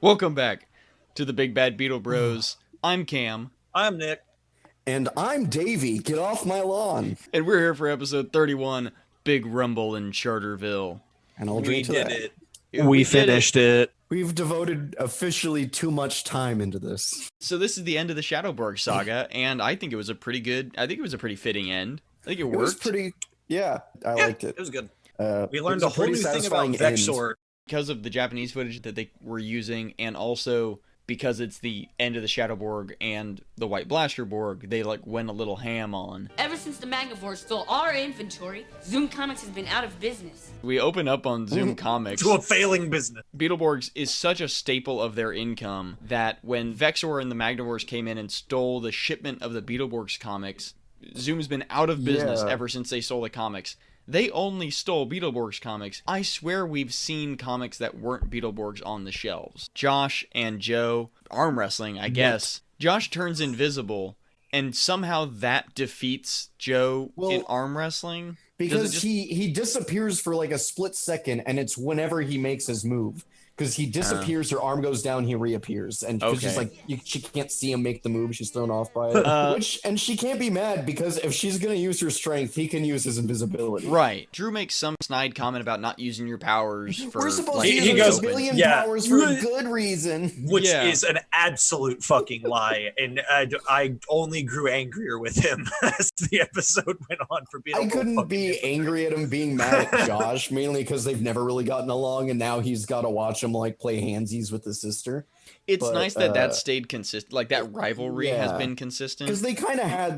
Welcome back to the Big Bad Beetle Bros. I'm Cam. I'm Nick. And I'm Davey. Get off my lawn. And we're here for episode 31, Big Rumble in Charterville. And I'll drink to that. We finished it. We've devoted officially too much time into this. So this is the end of the Shadowborg saga, and I think it was a pretty fitting end. I think it worked. It was pretty, I liked it. It was good. We learned a whole new thing about Vexor. Because of the Japanese footage that they were using, and also because it's the end of the Shadowborg and the White Blasterborg, they went a little ham on. Ever since the Magnavores stole our inventory, Zoom Comics has been out of business. We open up on Zoom Comics. To a failing business. Beetleborgs is such a staple of their income that when Vexor and the Magnavores came in and stole the shipment of the Beetleborgs comics, Zoom's been out of business ever since they stole the comics. They only stole Beetleborgs comics. I swear we've seen comics that weren't Beetleborgs on the shelves. Josh and Joe, arm wrestling, I guess. Josh turns invisible, and somehow that defeats Joe in arm wrestling. Because he disappears for like a split second, and it's whenever he makes his move. Because he disappears, her arm goes down, he reappears, and she's like, she can't see him make the move. She's thrown off by it. And she can't be mad because if she's gonna use her strength, he can use his invisibility. Right. Drew makes some snide comment about not using your powers for. We're supposed to use a billion powers for a good reason, which is an absolute fucking lie. And I only grew angrier with him as the episode went on. For being, I couldn't be angry at him being mad at Josh, mainly because they've never really gotten along, and now he's got to watch him play handsies with his sister. It's nice that stayed consistent. Like that rivalry has been consistent. Because they kind of had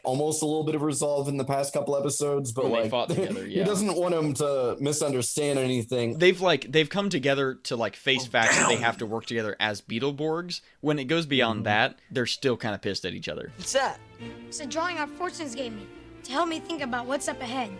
almost a little bit of resolve in the past couple episodes, but they fought together. He doesn't want him to misunderstand anything. They've come together to face facts that they have to work together as Beetleborgs. When it goes beyond that, they're still kind of pissed at each other. What's that? It's a drawing our fortunes gave me to help me think about what's up ahead.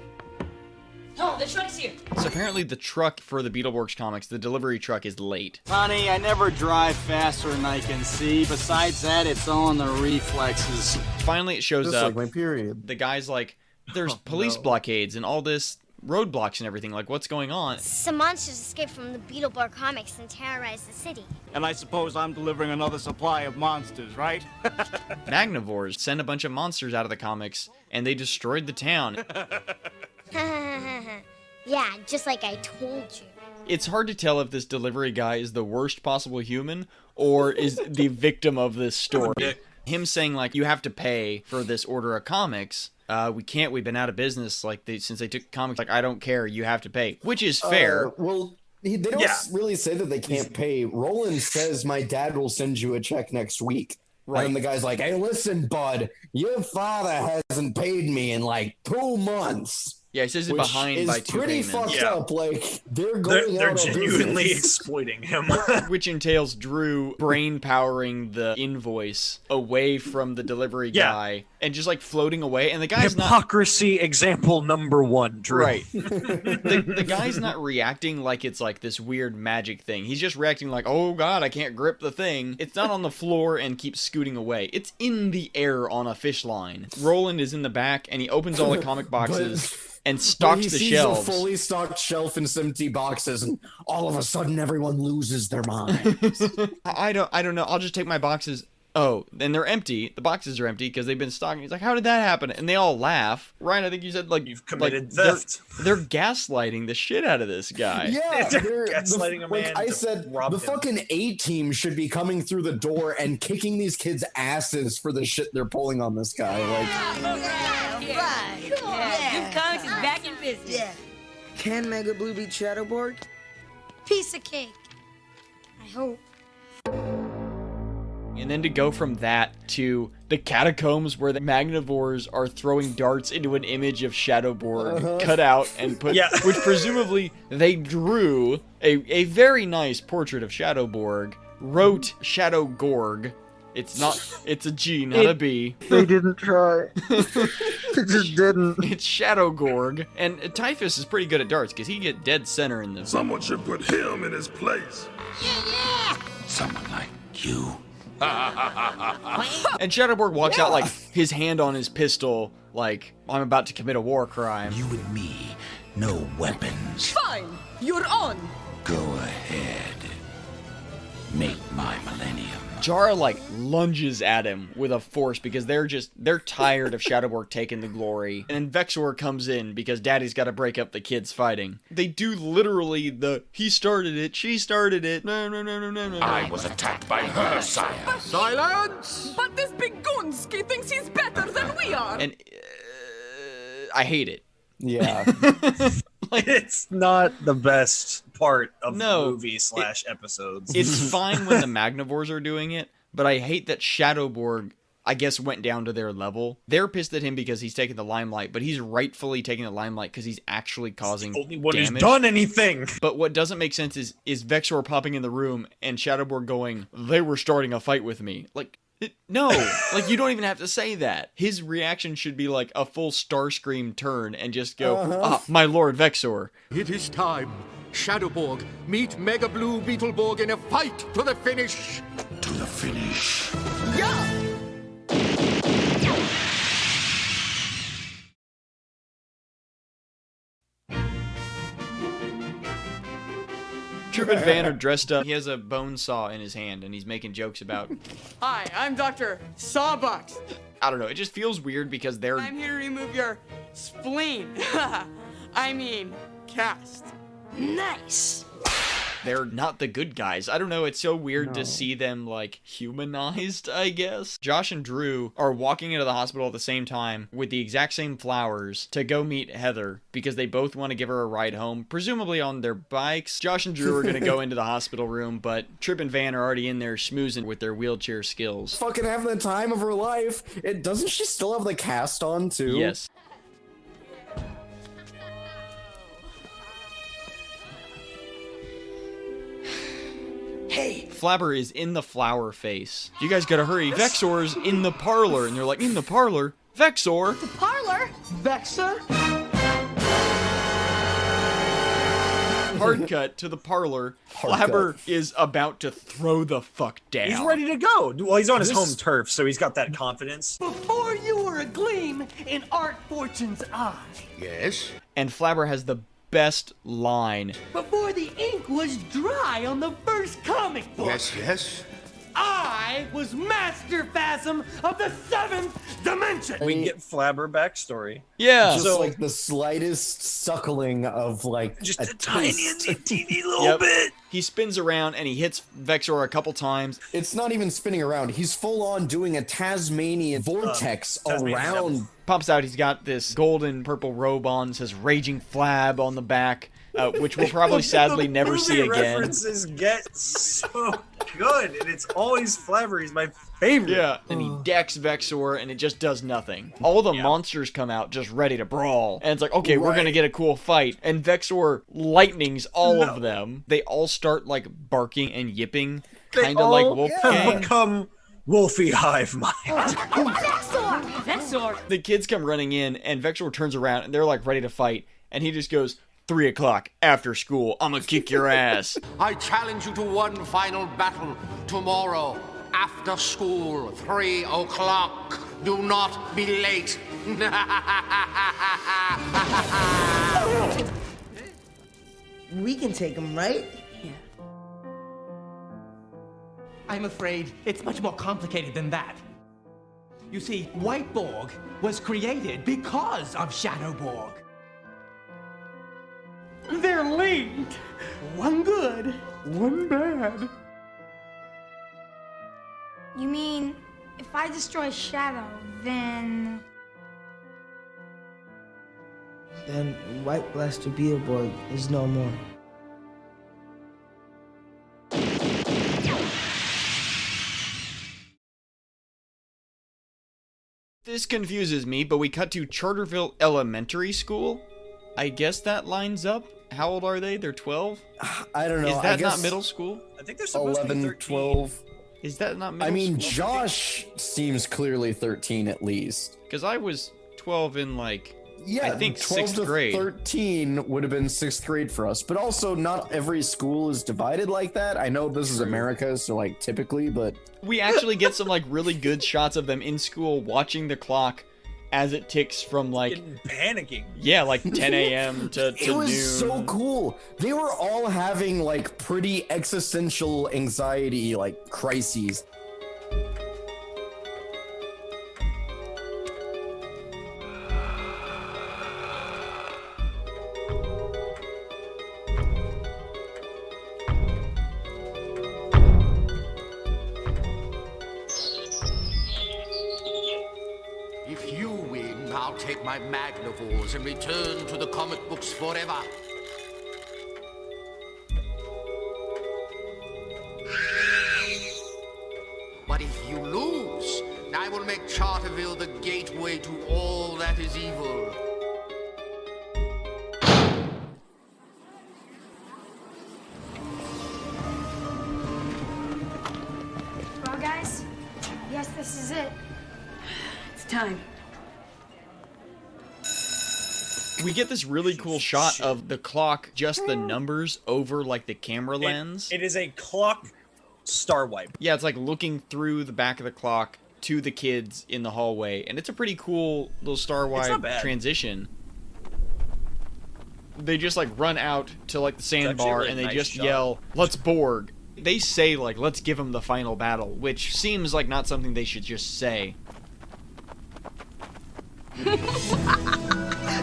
Oh, the truck's here. So apparently the truck for the Beetleborgs comics, the delivery truck, is late. Honey, I never drive faster than I can see. Besides that, it's on the reflexes. Finally, it shows up. My period. The guy's like, there's police blockades and all this roadblocks and everything. What's going on? Some monsters escaped from the Beetleborg comics and terrorized the city. And I suppose I'm delivering another supply of monsters, right? Magnavores sent a bunch of monsters out of the comics, and they destroyed the town. Yeah, just like I told you. It's hard to tell if this delivery guy is the worst possible human or is the victim of this story. Him saying, you have to pay for this order of comics. We can't. We've been out of business since they took comics. I don't care. You have to pay, which is fair. They don't really say that they can't pay. Roland says, my dad will send you a check next week. Right. And the guy's like, hey, listen, bud, your father hasn't paid me in 2 months. Yeah, he says it's behind by 2 payments. Pretty fucked up. They're genuinely exploiting him. Which entails Drew brain powering the invoice away from the delivery guy and just floating away. And the guy's hypocrisy example number 1, Drew. Right. the guy's not reacting like it's this weird magic thing. He's just reacting oh god, I can't grip the thing. It's not on the floor and keeps scooting away. It's in the air on a fish line. Roland is in the back and he opens all the comic boxes. And stocks the shelves. He sees a fully stocked shelf and some empty boxes, and all of a sudden everyone loses their minds. I don't know. I'll just take my boxes. Oh, and they're empty. The boxes are empty because they've been stocking. He's like, how did that happen? And they all laugh. Ryan, I think you said you've committed theft. They're gaslighting the shit out of this guy. Yeah, they're gaslighting a man. I said the fucking A-team should be coming through the door and kicking these kids' asses for the shit they're pulling on this guy. Zoom Comics is back in business. Yeah. Can Mega Blue beat Shadowborg? Piece of cake. I hope. And then to go from that to the catacombs where the Magnavores are throwing darts into an image of Shadowborg cut out and put, which presumably they drew a very nice portrait of Shadowborg, wrote Shadowgorg. It's a G, not a B. They didn't try. They just didn't. It's Shadowgorg. And Typhus is pretty good at darts because he get dead center in this. Someone should put him in his place. Yeah! Someone like you. And Shadowborg walks out his hand on his pistol, I'm about to commit a war crime. You and me, no weapons. Fine, you're on. Go ahead. make my millennium. Jara, like, lunges at him with a force because they're tired of Shadowborg taking the glory. And then Vexor comes in because Daddy's got to break up the kids fighting. They do literally he started it, she started it. No. I was attacked by her, sire. Silence! But this big Gunski thinks he's better than we are. And I hate it. Yeah. It's not the best part of the movie / episodes. It's fine when the Magnavores are doing it, but I hate that Shadowborg, I guess, went down to their level. They're pissed at him because he's taking the limelight, but he's rightfully taking the limelight because he's actually causing only one damage. who's done anything. But what doesn't make sense is Vexor popping in the room and Shadowborg going, they were starting a fight with me. Like, no, like, you don't even have to say that. His reaction should be like a full Starscream turn and just go, my Lord Vexor. It is time. Shadowborg, meet Mega Blue Beetleborg in a fight to the finish. To the finish. Yeah! Trip and Van are dressed up. He has a bone saw in his hand, and he's making jokes about... Hi, I'm Dr. Sawbucks. I don't know, it just feels weird because they're... I'm here to remove your spleen. I mean, cast. Nice. They're not the good guys. I don't know, it's so weird to see them, like, humanized, I guess. Josh and Drew are walking into the hospital at the same time with the exact same flowers to go meet Heather because they both want to give her a ride home, presumably on their bikes. Josh and Drew are going to go into the hospital room, but Trip and Van are already in there schmoozing with their wheelchair skills. Fucking having the time of her life. Doesn't she still have the cast on, too? Yes. Hey, Flabber is in the flower face. You guys gotta hurry. Vexor's in the parlor. And they're like, in the parlor? Vexor? the parlor? Vexor? Hard cut to the parlor. Flabber is about to throw the fuck down. He's ready to go. Well, he's on his home turf, so he's got that confidence. Before you were a gleam in Art Fortune's eye. Yes? And Flabber has the best line. Before the ink was dry on the first comic book. Yes. I was Master Phasm of the 7th Dimension. We get Flabber backstory. Yeah. Just like the slightest suckling of like just a a tiny, taste. teeny little bit. He spins around and he hits Vexor a couple times. It's not even spinning around. He's full on doing a Tasmanian vortex around. Pops out, he's got this golden purple robe on, says Raging Flab on the back, which we'll probably sadly never see again. References get so good, and it's always Flabber. He's my favorite. Yeah, and he decks Vexor, and it just does nothing. All the monsters come out just ready to brawl, and it's like, okay, we're gonna get a cool fight, and Vexor lightnings all of them. They all start like barking and yipping, kind of like Wolfgang. Become Wolfie Hive Mind. Vexor! The kids come running in, and Vexor turns around, and they're like ready to fight, and he just goes, 3 o'clock after school, I'm gonna kick your ass. I challenge you to one final battle tomorrow after school, 3 o'clock. Do not be late. We can take him, right? Yeah. I'm afraid it's much more complicated than that. You see, White Borg was created because of Shadowborg. They're linked. One good, one bad. You mean, if I destroy Shadow, then... Then White Blaster Beetleborg is no more. This confuses me, but we cut to Charterville Elementary School. I guess that lines up. How old are they? They're 12? I don't know. Is that not middle school? I think they're supposed to be 13. 12. Is that not middle I mean, school? Josh seems clearly 13 at least. Because I was 12 in like, Yeah, I think 12 6th to grade. 13 would have been 6th grade for us, but also not every school is divided like that. I know this is America, so like typically, but We actually get some like really good shots of them in school watching the clock as it ticks from like panicking. Yeah, like 10 a.m. to It was noon. so cool. They were all having like pretty existential anxiety, like crises. If you win, I'll take my Magnavores and return to the comic books forever. But if you lose, I will make Charterville the gateway to all that is evil. Well, guys, yes, this is it. It's time. We get this really cool shot of the clock, just the numbers over like the camera lens. It is a clock star wipe. Yeah, it's like looking through the back of the clock to the kids in the hallway, and it's a pretty cool little star wipe transition. They just like run out to like the sandbar really and they nice just shot. yell, "Let's Borg." They say like, "Let's give him the final battle," which seems like not something they should just say.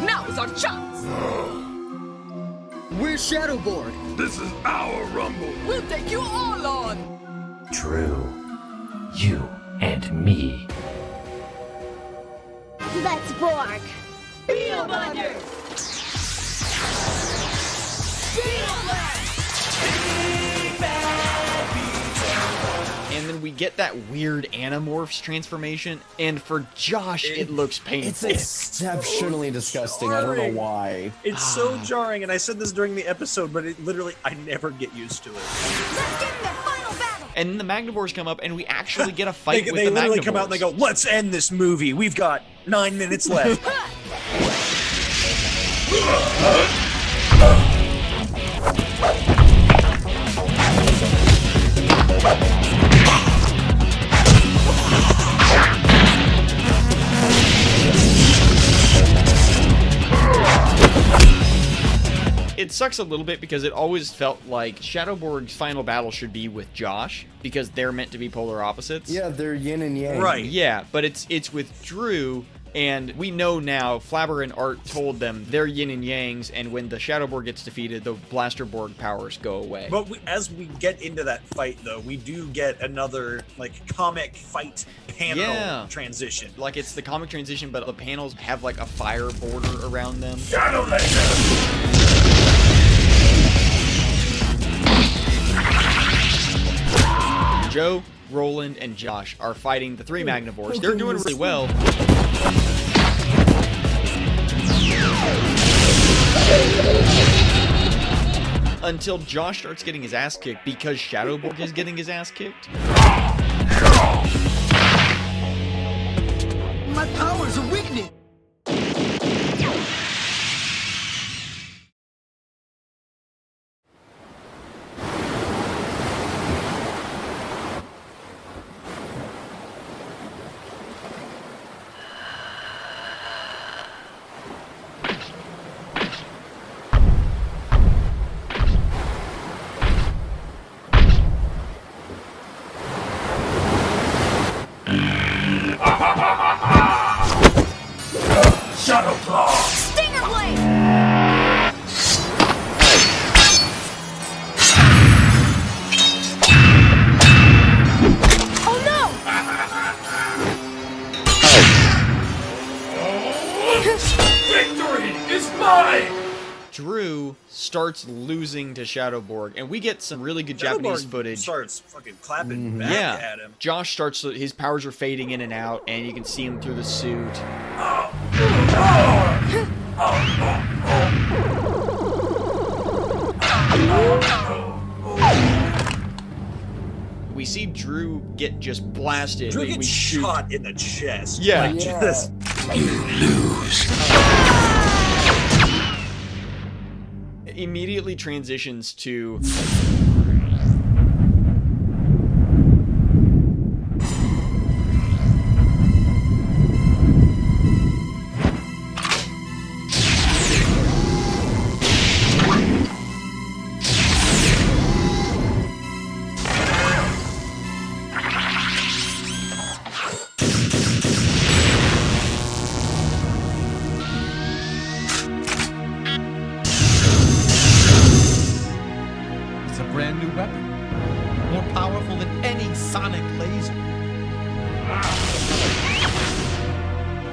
Now is our chance! We're Shadowborg. This is our rumble. We'll take you all on! True. You and me. Let's Borg. Beetleborgs! And then we get that weird Animorphs transformation, and for Josh, it looks painful. It's exceptionally disgusting. I don't know why. It's so jarring, and I said this during the episode, but it literally, I never get used to it. And then the Magnavores come up, and we actually get a fight with They the literally Magnavores. come out and they go, "Let's end this movie. We've got 9 minutes left." It sucks a little bit because it always felt like Shadowborg's final battle should be with Josh, because they're meant to be polar opposites. Yeah, they're yin and yang. Right. Yeah, but it's with Drew, and we know now, Flabber and Art told them they're yin and yangs, and when the Shadowborg gets defeated, the Blasterborg powers go away. But as we get into that fight, though, we do get another like comic fight panel transition. Like it's the comic transition, but the panels have like a fire border around them. Joe, Roland, and Josh are fighting the three Magnavores. They're doing really well. Until Josh starts getting his ass kicked because Shadowborg is getting his ass kicked. My powers are weakening. Shadow Claw! Stinger Blade! Oh no! Victory is mine! Drew starts losing to Shadowborg, and we get some really good Japanese footage. Starts fucking clapping back at him. Josh starts, his powers are fading in and out, and you can see him through the suit. We see Drew get just blasted. Drew We gets shoot. shot in the chest. Yeah. Like, just... You lose. Immediately transitions to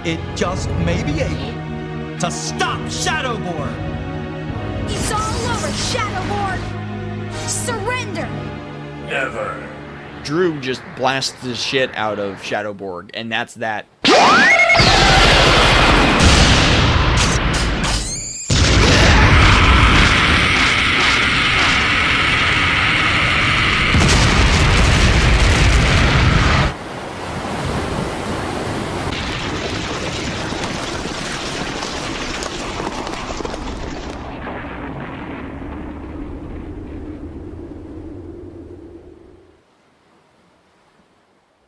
it just may be able to stop Shadowborg. It's all over, Shadowborg! Surrender! Never. Drew just blasts the shit out of Shadowborg, and that's that.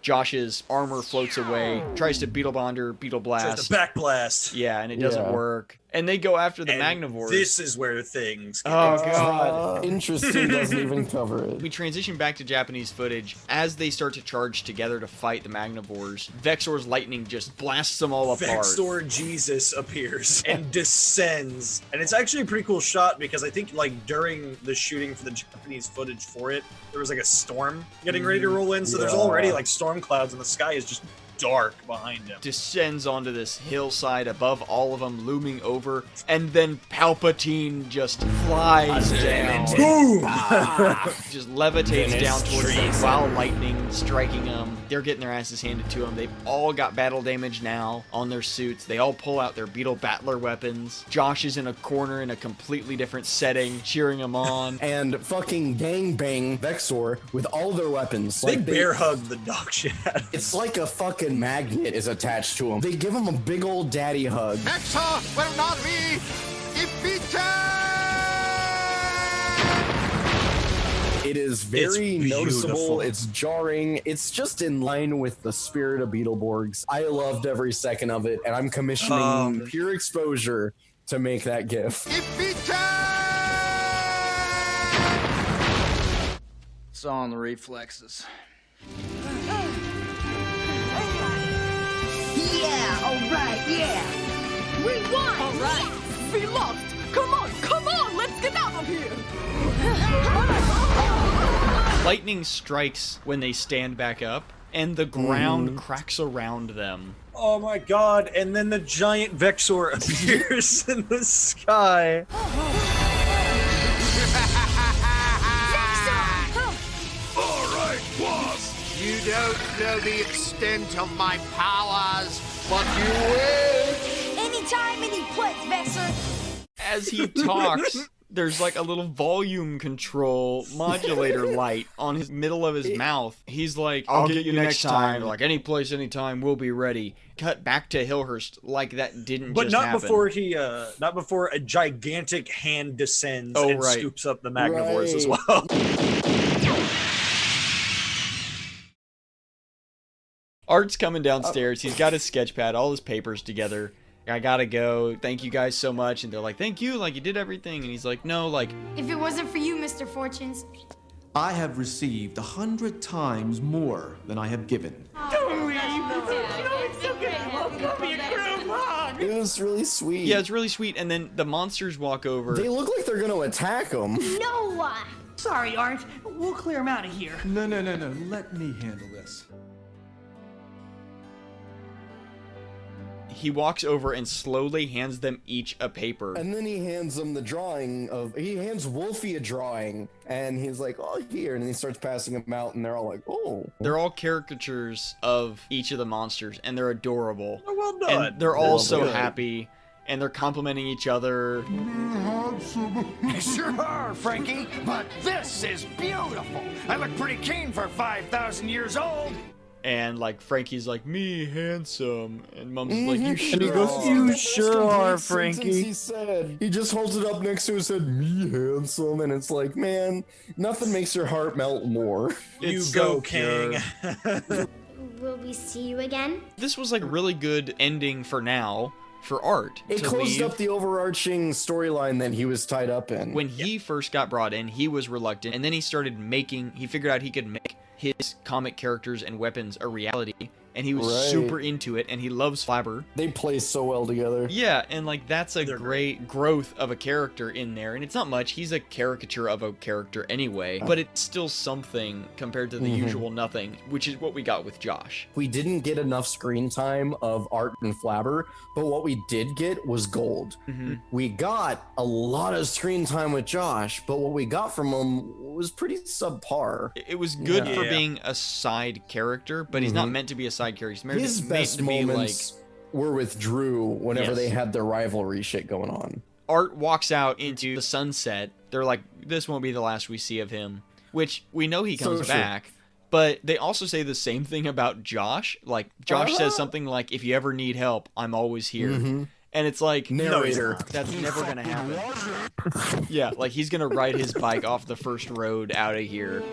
Josh's armor floats away, tries to Beetle Bonder, Beetle Blast. Tries to back blast. Yeah, and it doesn't work. And they go after the Magnavores. This is where things get God. Interesting doesn't even cover it. We transition back to Japanese footage. As they start to charge together to fight the Magnavores, Vexor's lightning just blasts them all apart. Vexor Jesus appears and descends. And it's actually a pretty cool shot because I think like during the shooting for the Japanese footage for it, there was like a storm getting ready to roll in. So there's already like storm clouds and the sky is just dark behind him. Descends onto this hillside above all of them, looming over, and then Palpatine just flies down. Boom! Just levitates down towards them while lightning striking them. They're getting their asses handed to them. They've all got battle damage now on their suits. They all pull out their Beetle Battler weapons. Josh is in a corner in a completely different setting, cheering them on. And fucking gangbang Vexor with all their weapons. They bear hug the dog shit out of him. It's like a fucking magnet is attached to him. They give him a big old daddy hug. Vexor will not be defeated! It is very It's noticeable. beautiful. It's jarring. It's just in line with the spirit of Beetleborgs. I loved every second of it, and I'm commissioning pure exposure to make that gif. It's all in the reflexes. Yeah, alright, yeah. We won! Alright! We lost! Come on, let's get out of here! Lightning strikes when they stand back up, and the ground cracks around them. Oh my god, and then the giant Vexor appears in the sky. Alright, boss. You don't know the extent of my powers, but you will. Anytime, any place, Vexor. As he talks, there's like a little volume control modulator light on his middle of his mouth. He's like, I'll get you next time. Like, any place, anytime, we'll be ready. Cut back to Hillhurst like that didn't But just not happen. before he, not before a gigantic hand descends and scoops up the Magnavores as well. Art's coming downstairs. He's got his sketch pad, all his papers together. I gotta go. Thank you guys so much. And they're like, thank you. Like, you did everything. And he's like, no, like... If it wasn't for you, Mr. Fortunes. I have received 100 times more than I have given. It was really sweet. Yeah, it's really sweet. And then the monsters walk over. They look like they're gonna attack him. No! Sorry, Art. We'll clear him out of here. No. Let me handle this. He walks over and slowly hands them each a paper. And then he hands them the drawing of, he hands Wolfie a drawing, and he's like, oh, here, and he starts passing them out, and they're all like, oh. They're all caricatures of each of the monsters, and they're adorable. Oh, well done. And they're all so happy, and they're complimenting each other. Sure are, Frankie, but this is beautiful. I look pretty keen for 5,000 years old. And like Frankie's like, me handsome, and Mom's like, you sure And he goes, are. you sure are, Frankie. He said. He just holds it up next to his head, me handsome, and it's like, man, nothing makes your heart melt more. You go, King. Will we see you again? This was like a really good ending for now. For Art. It closed up the overarching storyline that he was tied up in. When he first got brought in, he was reluctant, and then he started making, he figured out he could make his comic characters and weapons a reality, and he was super into it, and he loves Flabber. They play so well together. Yeah, and like that's a great growth of a character in there, and it's not much. He's a caricature of a character anyway, but it's still something compared to the usual nothing, which is what we got with Josh. We didn't get enough screen time of Art and Flabber, but what we did get was gold. We got a lot of screen time with Josh, but what we got from him was pretty subpar. It was good for being a side character, but he's not meant to be a side character. His best moments were with Drew whenever they had their rivalry shit going on. Art walks out into the sunset. They're like, this won't be the last we see of him, which we know he comes back. But they also say the same thing about Josh. Like, Josh says something like, if you ever need help, I'm always here. And it's like, narrator. That's never going to happen. Yeah, like he's going to ride his bike off the first road out of here.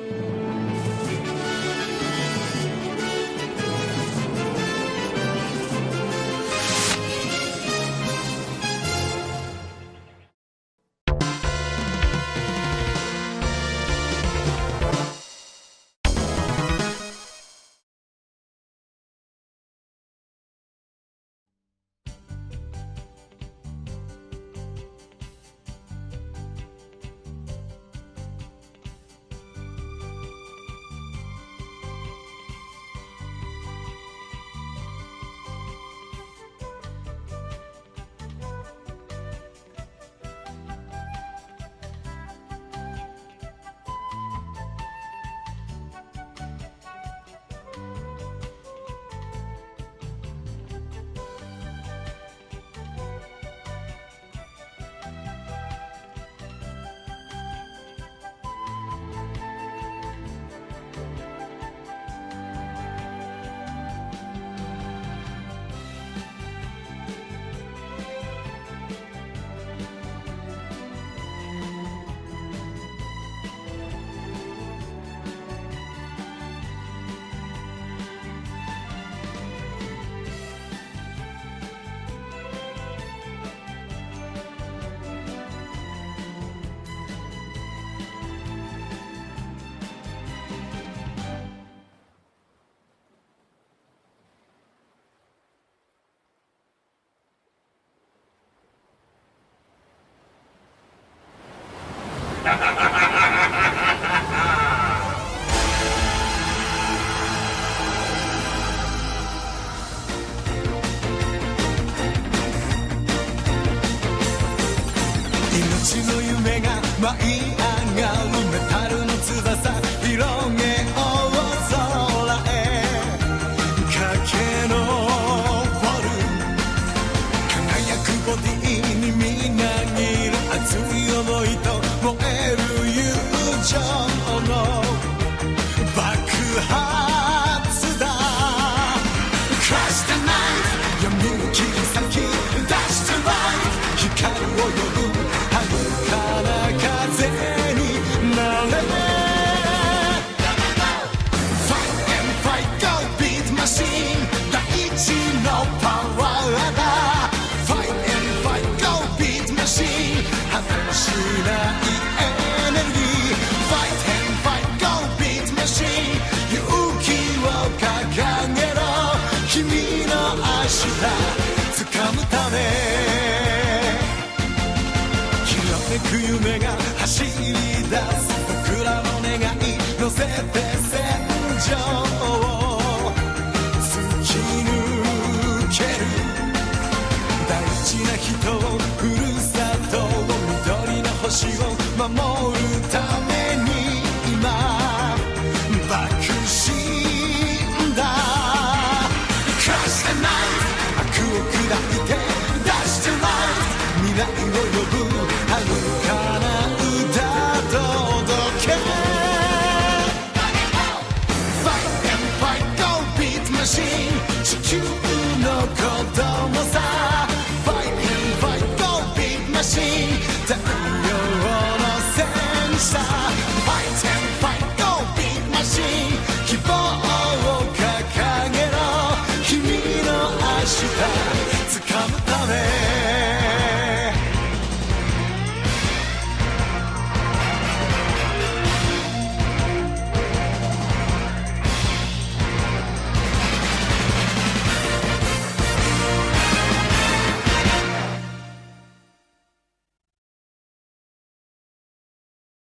Fight and fight, go beat machine.